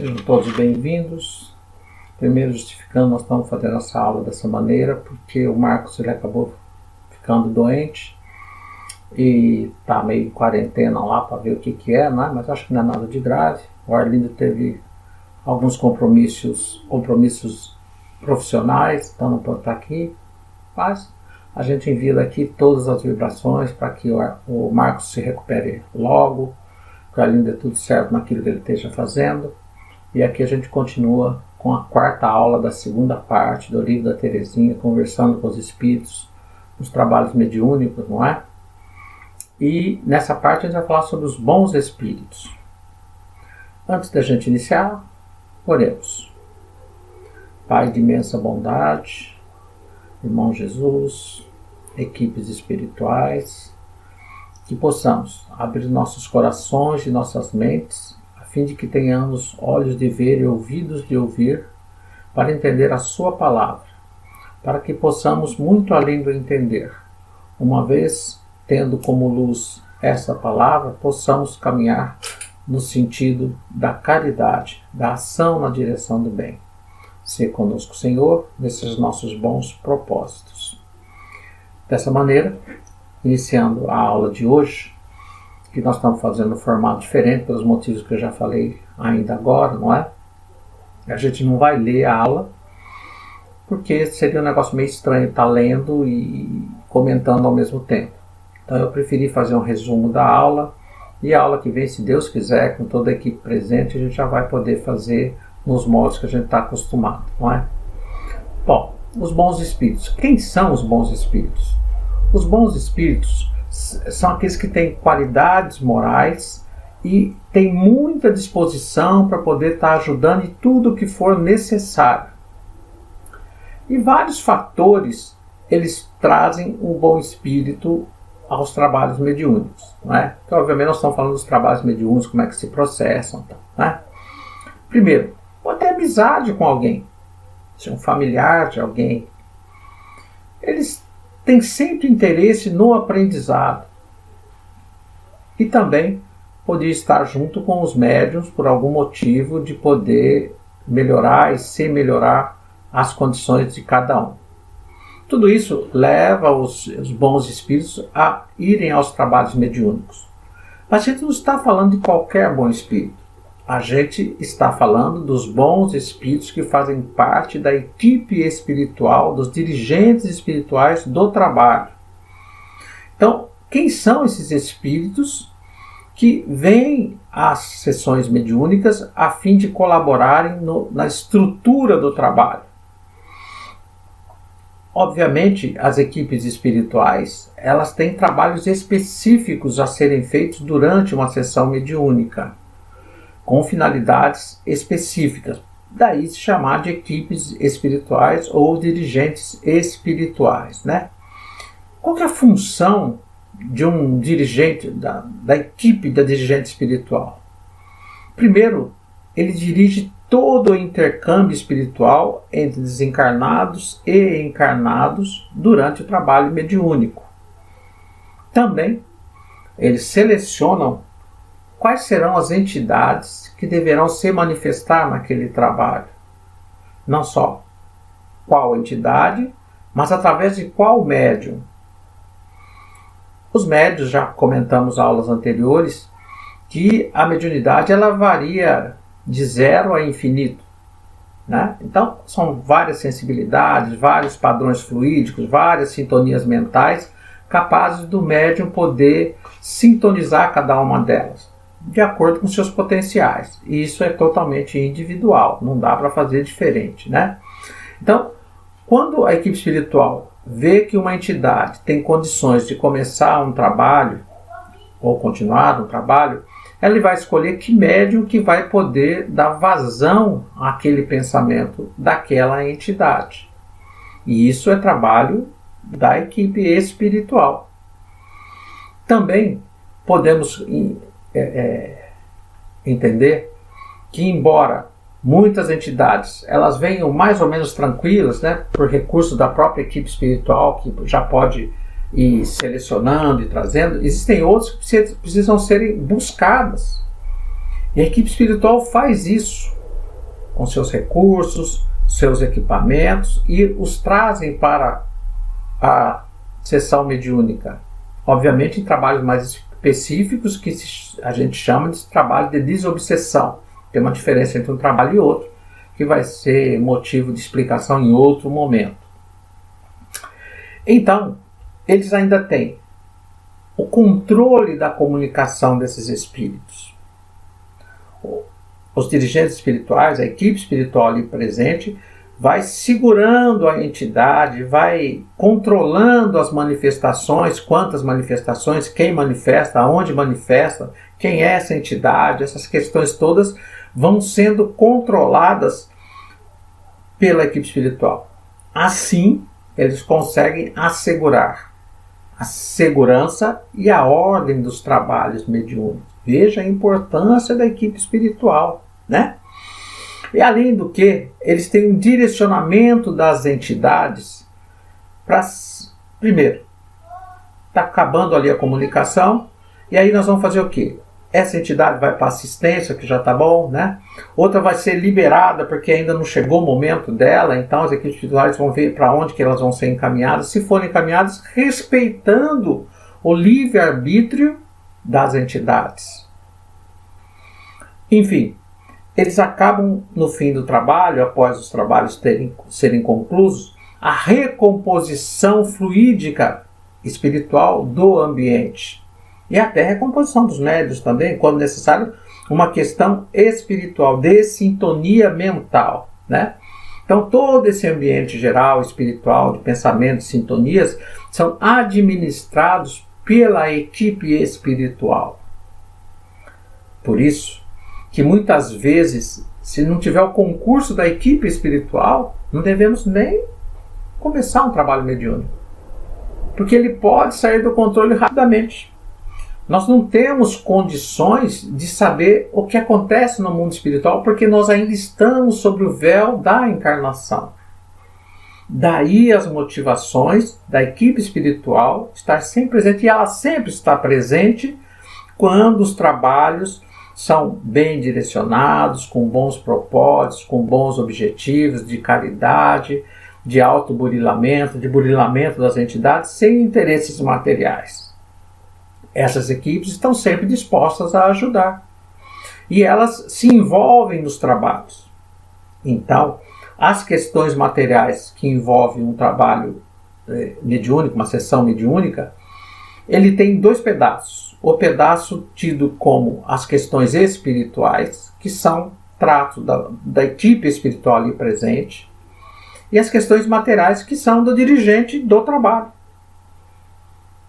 Sejam todos bem-vindos. Primeiro, justificando, nós estamos fazendo essa aula dessa maneira porque o Marcos ele acabou ficando doente e está meio em quarentena lá para ver o que é, né? Mas acho que não é nada de grave. O Arlindo teve alguns compromissos profissionais, então não pode estar aqui, mas a gente envia daqui todas as vibrações para que o Marcos se recupere logo, que o Arlindo dê tudo certo naquilo que ele esteja fazendo. E aqui a gente continua com a quarta aula da segunda parte do livro da Terezinha, conversando com os espíritos, nos trabalhos mediúnicos, não é? E nessa parte a gente vai falar sobre os bons espíritos. Antes da gente iniciar, oremos. Pai de imensa bondade, irmão Jesus, equipes espirituais, que possamos abrir nossos corações e nossas mentes, a fim de que tenhamos olhos de ver e ouvidos de ouvir, para entender a sua palavra, para que possamos muito além do entender, uma vez tendo como luz essa palavra, possamos caminhar no sentido da caridade, da ação na direção do bem. Se conosco, Senhor, nesses nossos bons propósitos. Dessa maneira, iniciando a aula de hoje, que nós estamos fazendo um formato diferente, pelos motivos que eu já falei ainda agora, não é? A gente não vai ler a aula, porque seria um negócio meio estranho estar lendo e comentando ao mesmo tempo. Então eu preferi fazer um resumo da aula, e a aula que vem, se Deus quiser, com toda a equipe presente, a gente já vai poder fazer nos moldes que a gente está acostumado, não é? Bom, os bons espíritos. Quem são os bons espíritos? Os bons espíritos são aqueles que têm qualidades morais e têm muita disposição para poder estar ajudando em tudo o que for necessário. E vários fatores eles trazem um bom espírito aos trabalhos mediúnicos, não é? Então, obviamente nós estamos falando dos trabalhos mediúnicos, como é que se processam, né? Primeiro, pode ter amizade com alguém, ser um familiar de alguém. Eles têm sempre interesse no aprendizado. E também poder estar junto com os médiuns por algum motivo de poder melhorar e se melhorar as condições de cada um. Tudo isso leva os bons espíritos a irem aos trabalhos mediúnicos. Mas a gente não está falando de qualquer bom espírito. A gente está falando dos bons espíritos que fazem parte da equipe espiritual, dos dirigentes espirituais do trabalho. Então, quem são esses espíritos que vêm às sessões mediúnicas a fim de colaborarem na estrutura do trabalho? Obviamente, as equipes espirituais, elas têm trabalhos específicos a serem feitos durante uma sessão mediúnica, com finalidades específicas. Daí se chamar de equipes espirituais ou dirigentes espirituais, né? Qual que é a função de um dirigente, da equipe da dirigente espiritual? Primeiro, ele dirige todo o intercâmbio espiritual entre desencarnados e encarnados durante o trabalho mediúnico. Também, eles selecionam quais serão as entidades que deverão se manifestar naquele trabalho. Não só qual entidade, mas através de qual médium. Os médiuns, já comentamos em aulas anteriores, que a mediunidade ela varia de 0 a infinito, né? Então, são várias sensibilidades, vários padrões fluídicos, várias sintonias mentais, capazes do médium poder sintonizar cada uma delas, de acordo com seus potenciais. E isso é totalmente individual, não dá para fazer diferente, né? Então, quando a equipe espiritual vê que uma entidade tem condições de começar um trabalho, ou continuar um trabalho, ela vai escolher que médium que vai poder dar vazão àquele pensamento daquela entidade. E isso é trabalho da equipe espiritual. Também podemos entender que, embora muitas entidades elas venham mais ou menos tranquilas, né, por recurso da própria equipe espiritual, que já pode ir selecionando e trazendo, existem outras que precisam serem buscadas. E a equipe espiritual faz isso. com seus recursos, seus equipamentos e os trazem para a sessão mediúnica. Obviamente em trabalhos mais específicos que a gente chama de trabalho de desobsessão. Tem uma diferença entre um trabalho e outro, que vai ser motivo de explicação em outro momento. Então, eles ainda têm o controle da comunicação desses espíritos. Os dirigentes espirituais, a equipe espiritual ali presente, vai segurando a entidade, vai controlando as manifestações, quantas manifestações, quem manifesta, aonde manifesta, quem é essa entidade, essas questões todas vão sendo controladas pela equipe espiritual. Assim, eles conseguem assegurar a segurança e a ordem dos trabalhos mediúnicos. Veja a importância da equipe espiritual, né? E além do que, eles têm um direcionamento das entidades para, primeiro, está acabando ali a comunicação, e aí nós vamos fazer o quê? Essa entidade vai para assistência, que já está bom, né? Outra vai ser liberada, porque ainda não chegou o momento dela, então as equipes espirituais vão ver para onde que elas vão ser encaminhadas, se forem encaminhadas, respeitando o livre-arbítrio das entidades. Enfim, eles acabam, no fim do trabalho, após os trabalhos serem conclusos, a recomposição fluídica espiritual do ambiente. E até a recomposição dos médiuns também, quando necessário, uma questão espiritual, de sintonia mental, né? Então, todo esse ambiente geral, espiritual, de pensamento, de sintonias, são administrados pela equipe espiritual. Por isso, que muitas vezes, se não tiver o concurso da equipe espiritual, não devemos nem começar um trabalho mediúnico. Porque ele pode sair do controle rapidamente. Nós não temos condições de saber o que acontece no mundo espiritual, porque nós ainda estamos sob o véu da encarnação. Daí as motivações da equipe espiritual estar sempre presente, e ela sempre está presente quando os trabalhos são bem direcionados, com bons propósitos, com bons objetivos de caridade, de autoburilamento, de burilamento das entidades, sem interesses materiais. Essas equipes estão sempre dispostas a ajudar. E elas se envolvem nos trabalhos. Então, as questões materiais que envolvem um trabalho mediúnico, uma sessão mediúnica, ele tem dois pedaços. O pedaço tido como as questões espirituais, que são trato da equipe espiritual ali presente, e as questões materiais, que são do dirigente do trabalho.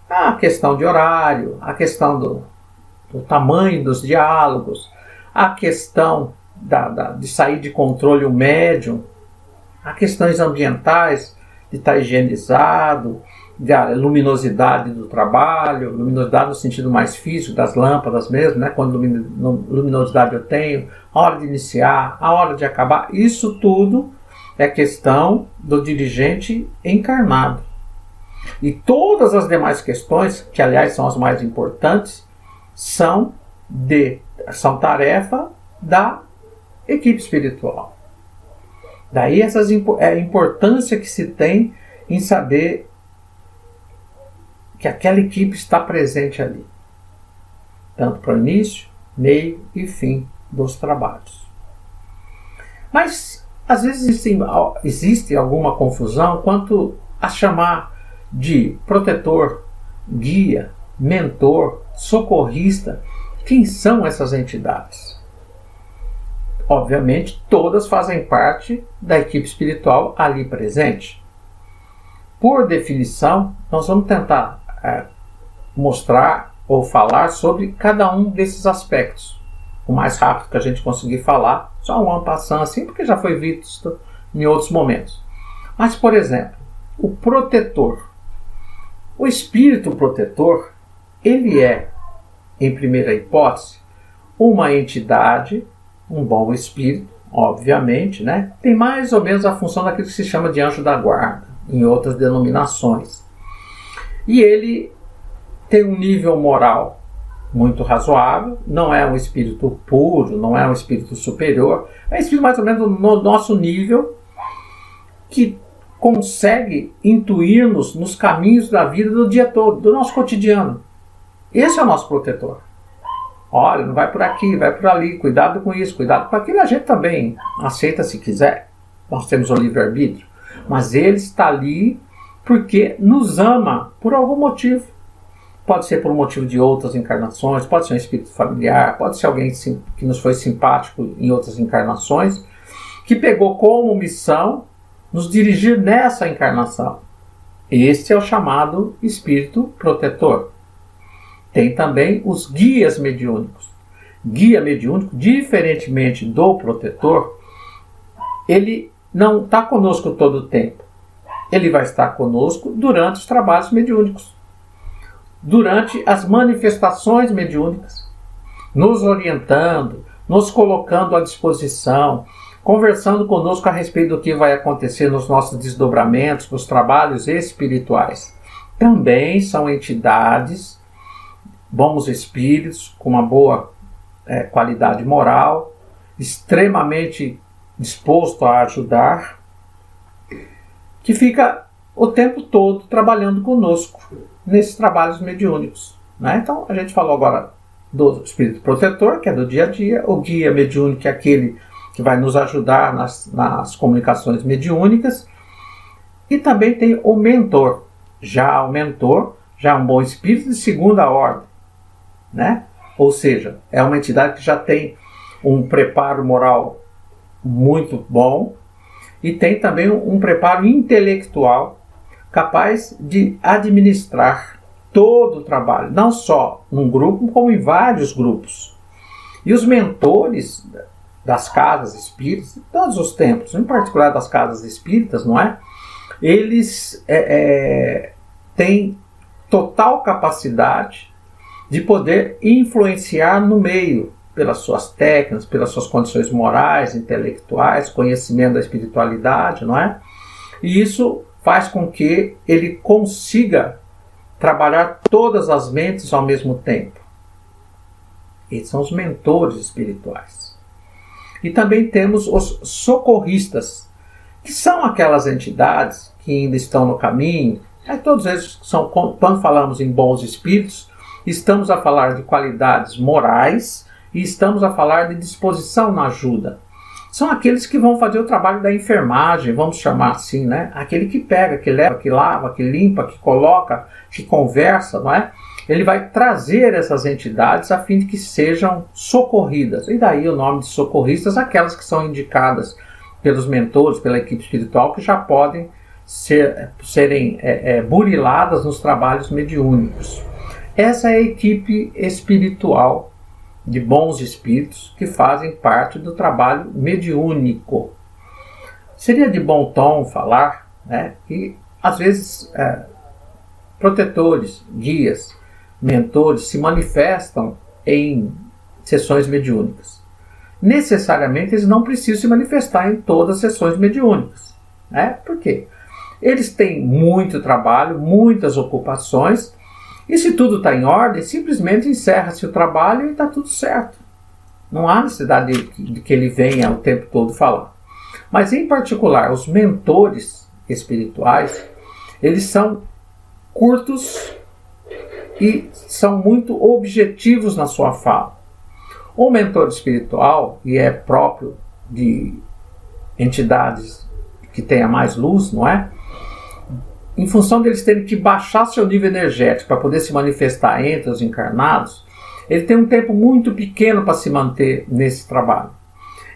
A questão de horário, a questão do tamanho dos diálogos, a questão de sair de controle o médium, as questões ambientais, de estar higienizado, da luminosidade do trabalho, luminosidade no sentido mais físico, das lâmpadas mesmo, né? Quando luminosidade eu tenho, a hora de iniciar, a hora de acabar, isso tudo é questão do dirigente encarnado. E todas as demais questões, que aliás são as mais importantes, são tarefa da equipe espiritual. Daí a importância que se tem em saber que aquela equipe está presente ali, tanto para o início, meio e fim dos trabalhos. Mas às vezes existe alguma confusão quanto a chamar de protetor, guia, mentor, socorrista. Quem são essas entidades? Obviamente, todas fazem parte da equipe espiritual ali presente. Por definição, nós vamos tentar mostrar ou falar sobre cada um desses aspectos. O mais rápido que a gente conseguir falar, só um passando assim, porque já foi visto em outros momentos. Mas, por exemplo, o protetor. O espírito protetor, ele é, em primeira hipótese, uma entidade, um bom espírito, obviamente, né? Tem mais ou menos a função daquilo que se chama de anjo da guarda, em outras denominações. E ele tem um nível moral muito razoável, não é um espírito puro, não é um espírito superior, é um espírito mais ou menos no nosso nível, que consegue intuir-nos nos caminhos da vida do dia todo, do nosso cotidiano. Esse é o nosso protetor. Olha, não vai por aqui, vai por ali, cuidado com isso, cuidado com aquilo. A gente também aceita se quiser, nós temos o livre-arbítrio, mas ele está ali porque nos ama por algum motivo. Pode ser por um motivo de outras encarnações, pode ser um espírito familiar, pode ser alguém que nos foi simpático em outras encarnações, que pegou como missão nos dirigir nessa encarnação. Este é o chamado espírito protetor. Tem também os guias mediúnicos. Guia mediúnico, diferentemente do protetor, ele não está conosco todo o tempo. Ele vai estar conosco durante os trabalhos mediúnicos, durante as manifestações mediúnicas, nos orientando, nos colocando à disposição, conversando conosco a respeito do que vai acontecer nos nossos desdobramentos, nos trabalhos espirituais. Também são entidades, bons espíritos, com uma boa qualidade moral, extremamente disposto a ajudar, que fica o tempo todo trabalhando conosco nesses trabalhos mediúnicos, né? Então, a gente falou agora do espírito protetor, que é do dia a dia, o guia mediúnico, que é aquele que vai nos ajudar nas comunicações mediúnicas, e também tem o mentor. Já o mentor já é um bom espírito de segunda ordem, né? Ou seja, é uma entidade que já tem um preparo moral muito bom e tem também um preparo intelectual capaz de administrar todo o trabalho, não só num grupo, como em vários grupos. E os mentores das casas espíritas, de todos os tempos, em particular das casas espíritas, não é? Eles têm total capacidade de poder influenciar no meio, pelas suas técnicas, pelas suas condições morais, intelectuais, conhecimento da espiritualidade, não é? E isso faz com que ele consiga trabalhar todas as mentes ao mesmo tempo. Esses são os mentores espirituais. E também temos os socorristas, que são aquelas entidades que ainda estão no caminho. Todos eles são, quando falamos em bons espíritos, estamos a falar de qualidades morais e estamos a falar de disposição na ajuda. São aqueles que vão fazer o trabalho da enfermagem, vamos chamar assim, né? Aquele que pega, que leva, que lava, que limpa, que coloca, que conversa, não é? Ele vai trazer essas entidades a fim de que sejam socorridas. E daí o nome de socorristas, aquelas que são indicadas pelos mentores, pela equipe espiritual, que já podem serem buriladas nos trabalhos mediúnicos. Essa é a equipe espiritual de bons espíritos que fazem parte do trabalho mediúnico. Seria de bom tom falar, né, que às vezes protetores, guias, mentores se manifestam em sessões mediúnicas. Necessariamente eles não precisam se manifestar em todas as sessões mediúnicas, né? Por quê? Eles têm muito trabalho, muitas ocupações, e se tudo está em ordem, simplesmente encerra-se o trabalho e está tudo certo. Não há necessidade de que ele venha o tempo todo falar. Mas, em particular, os mentores espirituais, eles são curtos e são muito objetivos na sua fala. O mentor espiritual, e é próprio de entidades que tenha mais luz, não é? Em função deles terem que baixar seu nível energético para poder se manifestar entre os encarnados, ele tem um tempo muito pequeno para se manter nesse trabalho.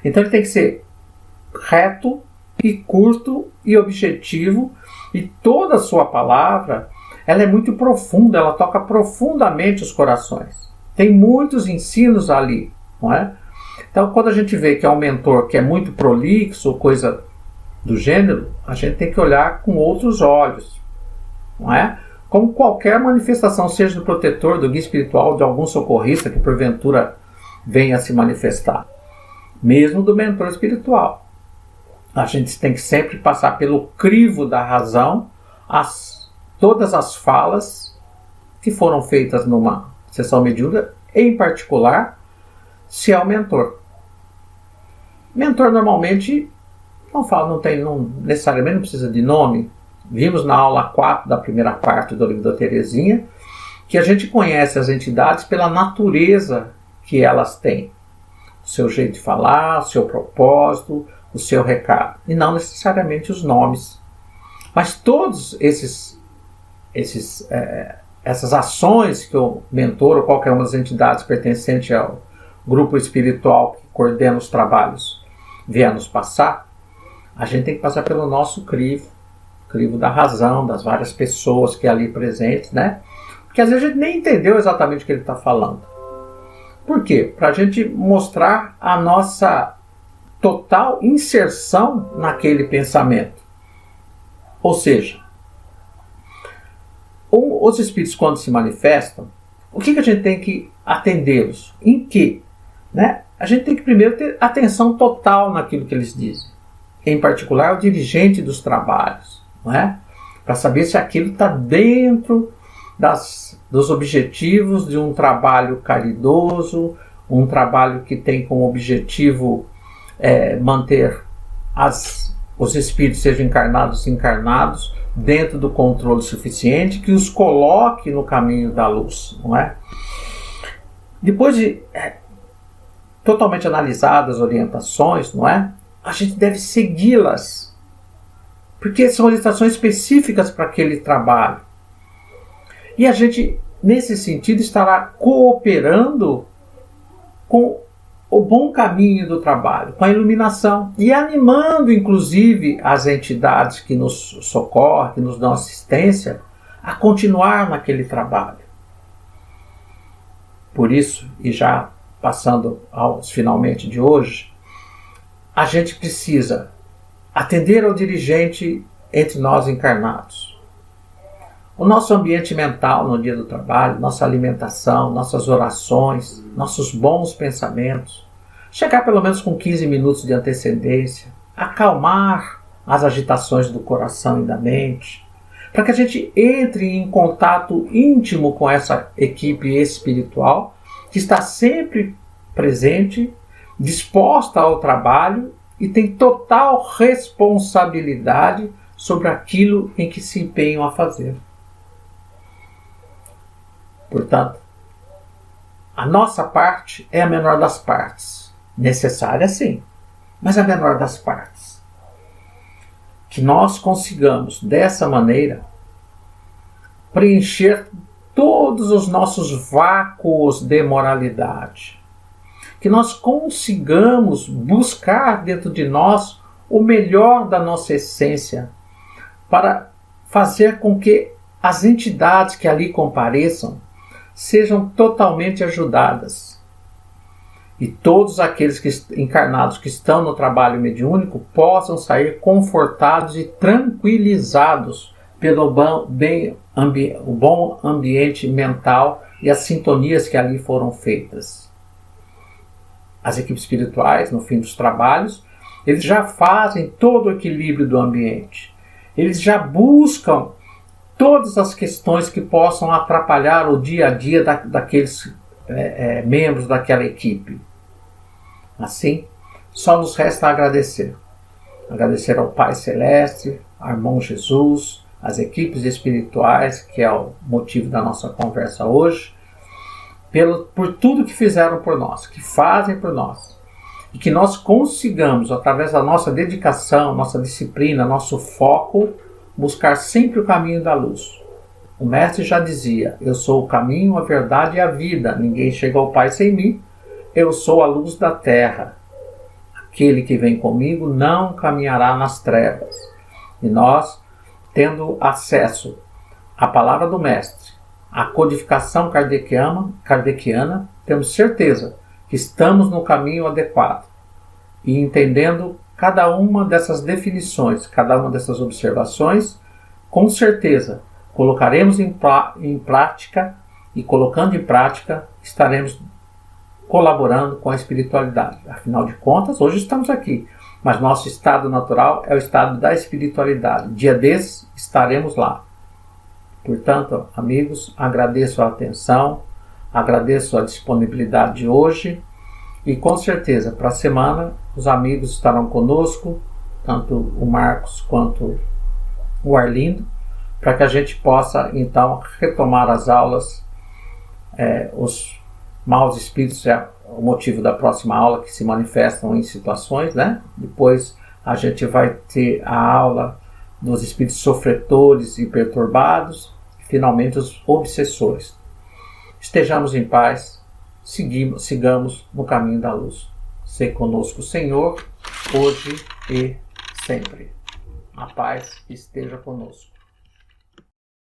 Então ele tem que ser reto e curto e objetivo, e toda a sua palavra ela é muito profunda, ela toca profundamente os corações. Tem muitos ensinos ali, não é? Então quando a gente vê que é um mentor que é muito prolixo ou coisa do gênero, a gente tem que olhar com outros olhos, não é? Como qualquer manifestação, seja do protetor, do guia espiritual, de algum socorrista que porventura venha a se manifestar, mesmo do mentor espiritual. A gente tem que sempre passar pelo crivo da razão todas as falas que foram feitas numa sessão mediúnica, em particular, se é o mentor. Mentor normalmente não necessariamente não precisa de nome. Vimos na aula 4 da primeira parte do livro da Terezinha que a gente conhece as entidades pela natureza que elas têm. O seu jeito de falar, o seu propósito, o seu recado. E não necessariamente os nomes. Mas todos essas ações que o mentor ou qualquer uma das entidades pertencente ao grupo espiritual que coordena os trabalhos vier nos passar, a gente tem que passar pelo nosso crivo da razão, das várias pessoas que ali presentes, né? Porque às vezes a gente nem entendeu exatamente o que ele está falando. Por quê? Para a gente mostrar a nossa total inserção naquele pensamento. Ou seja, os espíritos, quando se manifestam, o que a gente tem que atendê-los? Em que? Né? A gente tem que primeiro ter atenção total naquilo que eles dizem. Em particular, o dirigente dos trabalhos. Não é? Para saber se aquilo está dentro dos objetivos de um trabalho caridoso, um trabalho que tem como objetivo manter os espíritos, sejam encarnados e encarnados, dentro do controle suficiente que os coloque no caminho da luz, não é? Depois de totalmente analisadas as orientações, não é? A gente deve segui-las, porque são orientações específicas para aquele trabalho. E a gente, nesse sentido, estará cooperando com o bom caminho do trabalho, com a iluminação, e animando, inclusive, as entidades que nos socorrem, que nos dão assistência, a continuar naquele trabalho. Por isso, e já passando aos finalmente de hoje, a gente precisa atender ao dirigente entre nós encarnados. O nosso ambiente mental no dia do trabalho, nossa alimentação, nossas orações, nossos bons pensamentos, chegar pelo menos com 15 minutos de antecedência, acalmar as agitações do coração e da mente, para que a gente entre em contato íntimo com essa equipe espiritual que está sempre presente, disposta ao trabalho e tem total responsabilidade sobre aquilo em que se empenham a fazer. Portanto, a nossa parte é a menor das partes. Necessária, sim, mas a menor das partes. Que nós consigamos, dessa maneira, preencher todos os nossos vácuos de moralidade. Que nós consigamos buscar dentro de nós o melhor da nossa essência para fazer com que as entidades que ali compareçam sejam totalmente ajudadas. E todos aqueles encarnados que estão no trabalho mediúnico possam sair confortados e tranquilizados pelo bom ambiente mental e as sintonias que ali foram feitas. As equipes espirituais, no fim dos trabalhos, eles já fazem todo o equilíbrio do ambiente. Eles já buscam todas as questões que possam atrapalhar o dia a dia daqueles membros daquela equipe. Assim, só nos resta agradecer. Agradecer ao Pai Celeste, ao Irmão Jesus, às equipes espirituais, que é o motivo da nossa conversa hoje, por tudo que fizeram por nós, que fazem por nós. E que nós consigamos, através da nossa dedicação, nossa disciplina, nosso foco, buscar sempre o caminho da luz. O Mestre já dizia: eu sou o caminho, a verdade e a vida. Ninguém chega ao Pai sem mim. Eu sou a luz da terra. Aquele que vem comigo não caminhará nas trevas. E nós, tendo acesso à palavra do Mestre, à codificação kardeciana, temos certeza que estamos no caminho adequado. E entendendo cada uma dessas definições, cada uma dessas observações, com certeza colocaremos em prática, e colocando em prática, estaremos colaborando com a espiritualidade. Afinal de contas, hoje estamos aqui, mas nosso estado natural é o estado da espiritualidade. Dia desses estaremos lá. Portanto, amigos, agradeço a atenção, Agradeço a disponibilidade de hoje e com certeza para a semana os amigos estarão conosco, tanto o Marcos quanto o Arlindo, para que a gente possa então retomar as aulas. Os maus espíritos é o motivo da próxima aula, que se manifestam em situações, né? Depois a gente vai ter a aula dos espíritos sofretores e perturbados, e finalmente os obsessores. Estejamos em paz, sigamos no caminho da luz. Sei conosco, Senhor, hoje e sempre. A paz esteja conosco.